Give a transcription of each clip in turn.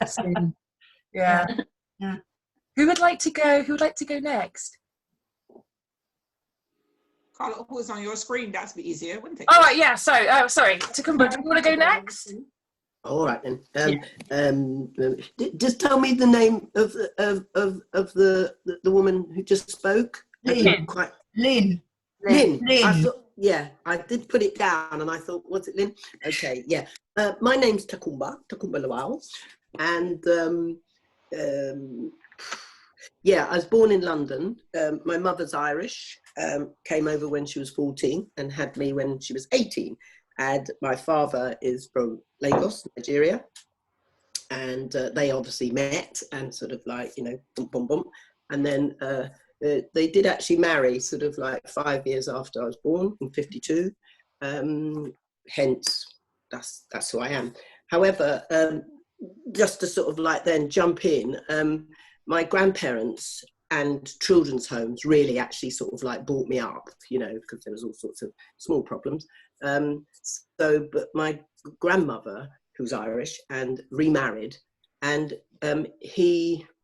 soon. Yeah. Yeah. Yeah. Who would like to go? Who would like to go next? Carla, who's on your screen? That'd be easier, wouldn't it? All right. Yeah. Sorry. Takumba, do you want to go next? All right then. Just tell me the name of the woman who just spoke. Lynn. Lynn. Lynn. I thought, yeah, I did put it down, and I thought, was it Lynn? Okay, yeah. My name's Takumba Lawal, and yeah, I was born in London. My mother's Irish. Came over when she was 14 and had me when she was 18. And my father is from Lagos, Nigeria. And they obviously met and sort of like, you know, boom, boom, boom. And then they did actually marry sort of like 5 years after I was born in 52. Hence, that's who I am. However, just to sort of like then jump in, my grandparents and children's homes really actually sort of like brought me up, you know, because there was all sorts of small problems. But my grandmother, who's Irish and remarried, and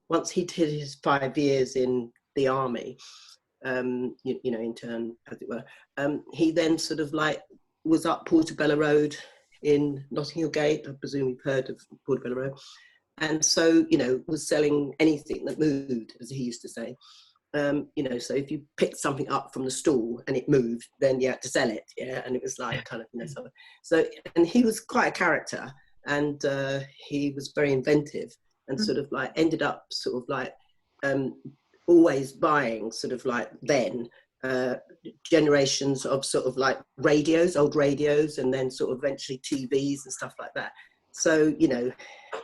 once he did his 5 years in the army, you know, in turn, as it were, he then sort of like was up Portobello Road in Notting Hill Gate. I presume you've heard of Portobello Road. And so, you know, was selling anything that moved, as he used to say. You know, so if you picked something up from the stall and it moved, then you had to sell it, yeah. And it was like kind of, you know, so and he was quite a character, and he was very inventive, and sort of like ended up sort of like always buying sort of like then generations of sort of like radios, old radios, and then sort of eventually TVs and stuff like that. So, you know,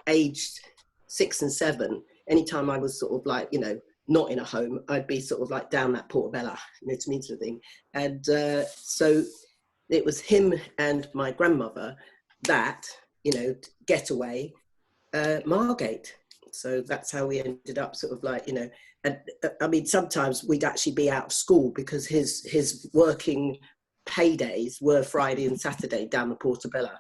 aged 6 and 7, anytime I was sort of like, you know, not in a home, I'd be sort of like down that Portobello, you know, to me sort of thing. And so it was him and my grandmother that, you know, getaway Margate. So that's how we ended up sort of like, you know, and I mean, sometimes we'd actually be out of school because his working paydays were Friday and Saturday down the Portobello.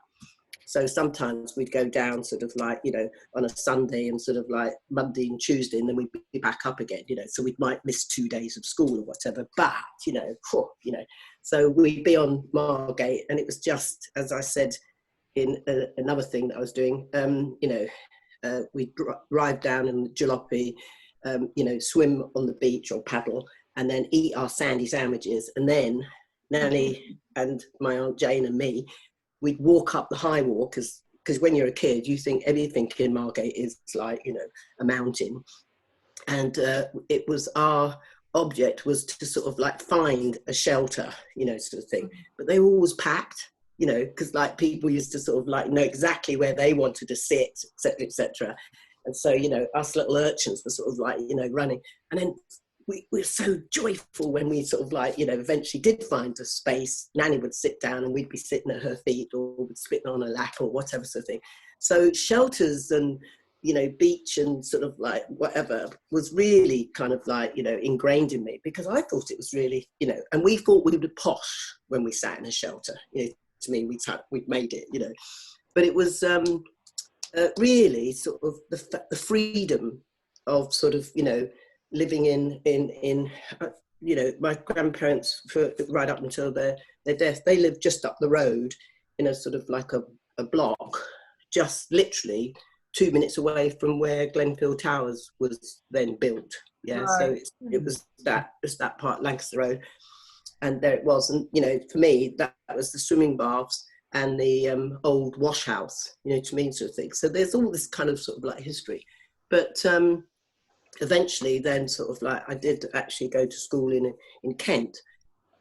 So sometimes we'd go down sort of like, you know, on a Sunday and sort of like Monday and Tuesday, and then we'd be back up again, you know, so we might miss 2 days of school or whatever, but, you know, so we'd be on Margate, and it was just, as I said, in another thing that I was doing, you know, we'd drive down in the jalopy, you know, swim on the beach or paddle, and then eat our sandy sandwiches, and then Nanny and my Aunt Jane and me, we'd walk up the high walk, because when you're a kid, you think everything in Margate is like, you know, a mountain. And it was our object was to sort of like find a shelter, you know, sort of thing. But they were always packed, you know, because like people used to sort of like know exactly where they wanted to sit, etc., etc. And so, you know, us little urchins were sort of like, you know, running. And then we were so joyful when we sort of like, you know, eventually did find a space. Nanny would sit down and we'd be sitting at her feet, or would sit on her lap or whatever sort of thing. So shelters and, you know, beach and sort of like whatever was really kind of like, you know, ingrained in me, because I thought it was really, you know, and we thought we were posh when we sat in a shelter. You know, to me, we'd made it, you know. But it was really sort of the freedom of sort of, you know, living in you know, my grandparents, for right up until their death, they lived just up the road in a sort of like a block, just literally 2 minutes away from where Glenfield Towers was then built. Yeah, right. So it was that part, Lancaster Road, and there it was. And you know, for me, that was the swimming baths and the old wash house, you know, to me sort of thing. So there's all this kind of sort of like history, but eventually then sort of like I did actually go to school in Kent,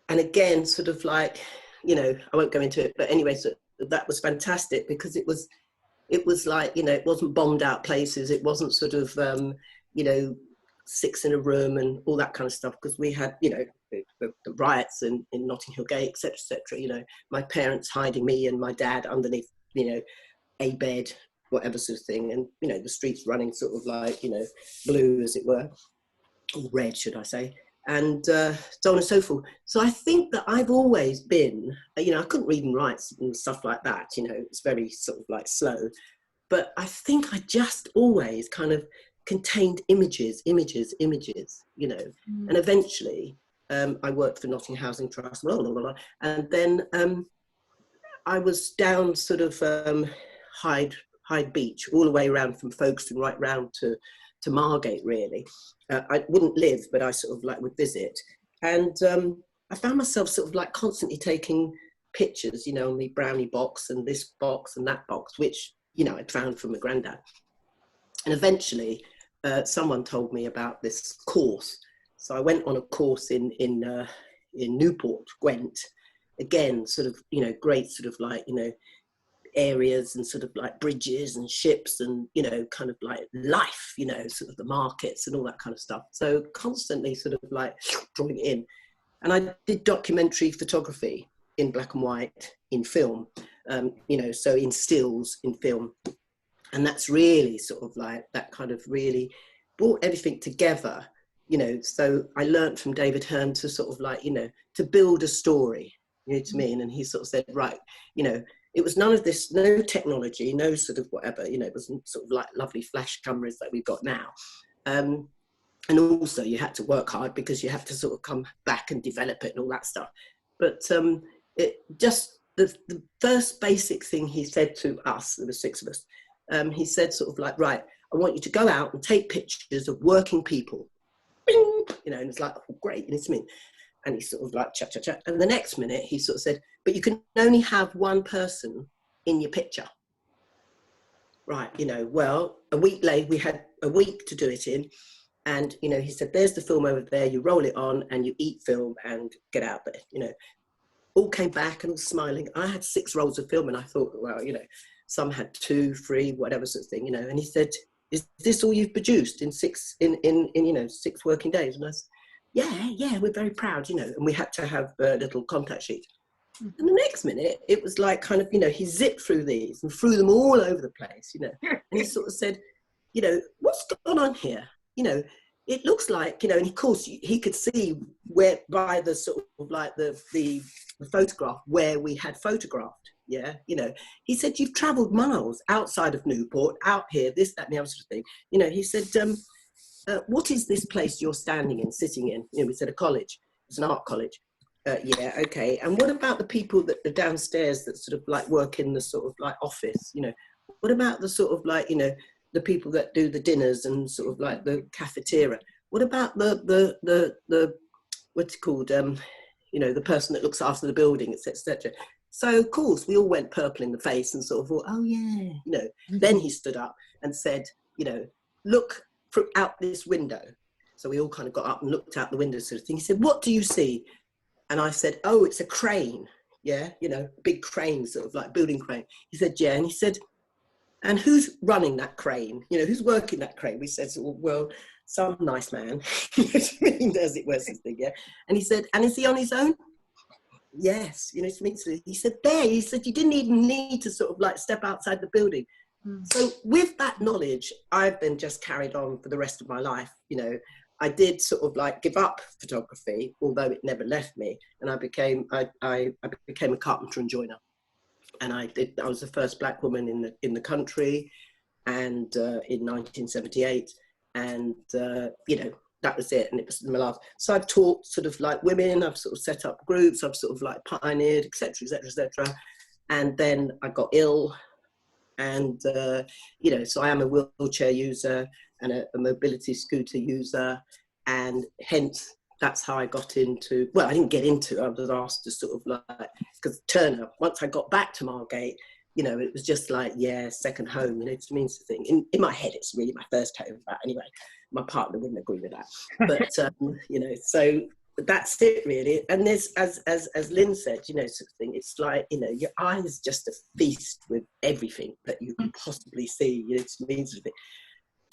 and again sort of like, you know, I won't go into it, but anyway, so that was fantastic, because it was like, you know, it wasn't bombed out places, it wasn't sort of you know, 6 in a room and all that kind of stuff, because we had, you know, the riots in Notting Hill Gate, etc., you know, my parents hiding me and my dad underneath, you know, a bed, whatever sort of thing, and you know, the streets running sort of like, you know, blue as it were, or red should I say, and so on and so forth. So I think that I've always been, you know, I couldn't read and write and stuff like that, you know, it's very sort of like slow, but I think I just always kind of contained images, you know. And eventually I worked for Notting Housing Trust, blah, blah, blah, blah. And then I was down sort of Hyde Beach, all the way around from Folkestone right round to Margate, really. I wouldn't live, but I sort of like would visit. And I found myself sort of like constantly taking pictures, you know, on the brownie box and this box and that box, which, you know, I'd found from my granddad. And eventually someone told me about this course. So I went on a course in Newport, Gwent. Again, sort of, you know, great sort of like, you know, areas and sort of like bridges and ships and, you know, kind of like life, you know, sort of the markets and all that kind of stuff. So constantly sort of like drawing it in. And I did documentary photography in black and white, in film, you know, so in stills, in film. And that's really sort of like, that kind of really brought everything together, you know. So I learned from David Hearn to sort of like, you know, to build a story, you know what I mean? And he sort of said, right, you know, it was none of this, no technology, no sort of whatever, you know, it wasn't sort of like lovely flash cameras that we've got now. And also you had to work hard because you have to sort of come back and develop it and all that stuff. But it just, the first basic thing he said to us, there were 6 of us, he said sort of like, right, I want you to go out and take pictures of working people. Bing! You know, and it's like, oh, great, you know what I mean? And he sort of like, chat. And the next minute he sort of said, but you can only have one person in your picture. Right, you know, well, a week later, we had a week to do it in. And, you know, he said, there's the film over there, you roll it on and you eat film and get out there, you know. All came back and all smiling. I had 6 rolls of film and I thought, well, you know, some had 2, 3, whatever sort of thing, you know. And he said, is this all you've produced in 6, in you know, 6 working days? And I said, yeah, we're very proud, you know. And we had to have a little contact sheet. And the next minute, it was like kind of, you know, he zipped through these and threw them all over the place, you know. And he sort of said, you know, what's going on here? You know, it looks like, you know, and of course he could see where by the sort of like the photograph where we had photographed. Yeah, you know, he said, you've travelled miles outside of Newport, out here, this, that, and the other sort of thing. You know, he said, what is this place you're standing in, sitting in? You know, we said a college. It's an art college. Yeah, okay. And what about the people that are downstairs that sort of like work in the sort of like office? You know, what about the sort of like, you know, the people that do the dinners and sort of like the cafeteria? What about the what's it called? You know, the person that looks after the building, etc. So of course we all went purple in the face and sort of thought, oh yeah, you know. Then he stood up and said, you know, look out this window. So we all kind of got up and looked out the window sort of thing. He said, what do you see? And I said, oh, it's a crane. Yeah, you know, big crane, sort of like building crane. He said, yeah. And he said, and who's running that crane? You know, who's working that crane? We said, well, some nice man. As it was, yeah. And he said, and is he on his own? Yes, you know, he said, he said, you didn't even need to sort of like step outside the building. So with that knowledge, I've then just carried on for the rest of my life. You know, I did sort of like give up photography, although it never left me. And I became a carpenter and joiner. And I was the first black woman in the country, and in 1978. And, you know, that was it. And it was my last. So I've taught sort of like women, I've sort of set up groups, I've sort of like pioneered, etc. And then I got ill. And, you know, so I am a wheelchair user and a mobility scooter user. And hence, that's how I got into, well, I didn't get into, I was asked to sort of like, because Turner, once I got back to Margate, you know, it was just like, yeah, second home, you know, it means the thing. In my head, it's really my first home, but anyway, my partner wouldn't agree with that. But, you know, so that's it really. And there's, as Lynn said, you know, sort of thing, it's like, you know, your eyes just a feast with everything that you can possibly see, you know, it means the thing.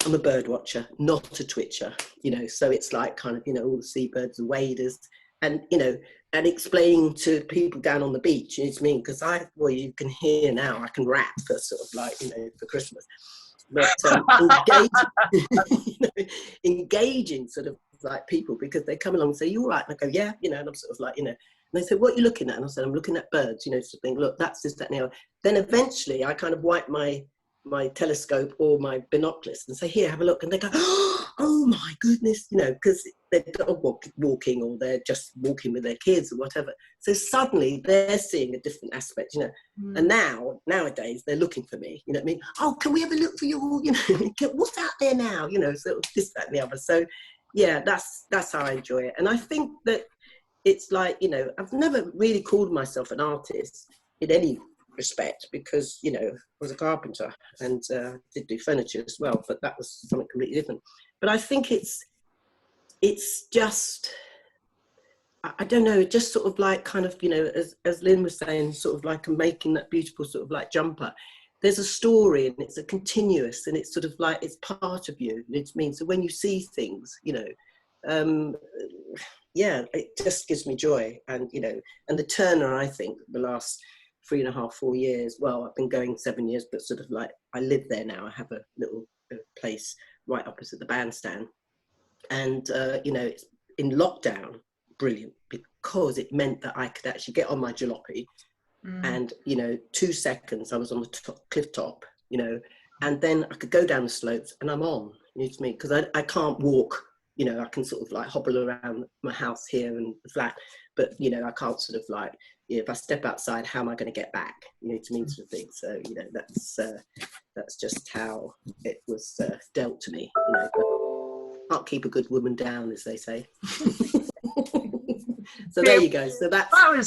I'm a bird watcher, not a twitcher, you know, so it's like kind of, you know, all the seabirds, the waders, and, you know, and explaining to people down on the beach, you know what I mean? Because well, you can hear now, I can rap for sort of like, you know, for Christmas. But you know, engaging sort of like people, because they come along and say, you all right? And I go, yeah, you know, and I'm sort of like, you know, and they say, what are you looking at? And I said, I'm looking at birds, you know, sort of thing, look, that's this, that, and the other. Then eventually I kind of wipe my my telescope or my binoculars and say, here, have a look. And they go, oh my goodness, you know, because they're dog walking or they're just walking with their kids or whatever. So suddenly they're seeing a different aspect, you know. And nowadays they're looking for me, you know what I mean? Oh, can we have a look for you? You know, what's out there now? You know, so this, that, and the other. So yeah, that's how I enjoy it. And I think that it's like, you know, I've never really called myself an artist in any respect because, you know, I was a carpenter and did do furniture as well, but that was something completely different. But I think it's just, I don't know, just sort of like kind of, you know, as Lynn was saying, sort of like making that beautiful sort of like jumper. There's a story and it's a continuous and it's sort of like, it's part of you. It means so when you see things, you know, yeah, it just gives me joy. And, you know, and the Turner, I think the last 3.5, 4 years, well, I've been going 7 years, but sort of like I live there now. I have a little place right opposite the bandstand. And, you know, it's in lockdown, brilliant, because it meant that I could actually get on my jalopy and, you know, 2 seconds I was on the cliff top, you know, and then I could go down the slopes and I'm on, you know what I mean? Because I can't walk, you know, I can sort of like hobble around my house here and the flat, but, you know, I can't sort of like, you know, if I step outside, how am I going to get back? You know what I mean, sort of thing. So, you know, that's just how it was dealt to me, you know, but can't keep a good woman down, as they say. So there you go. So that's That was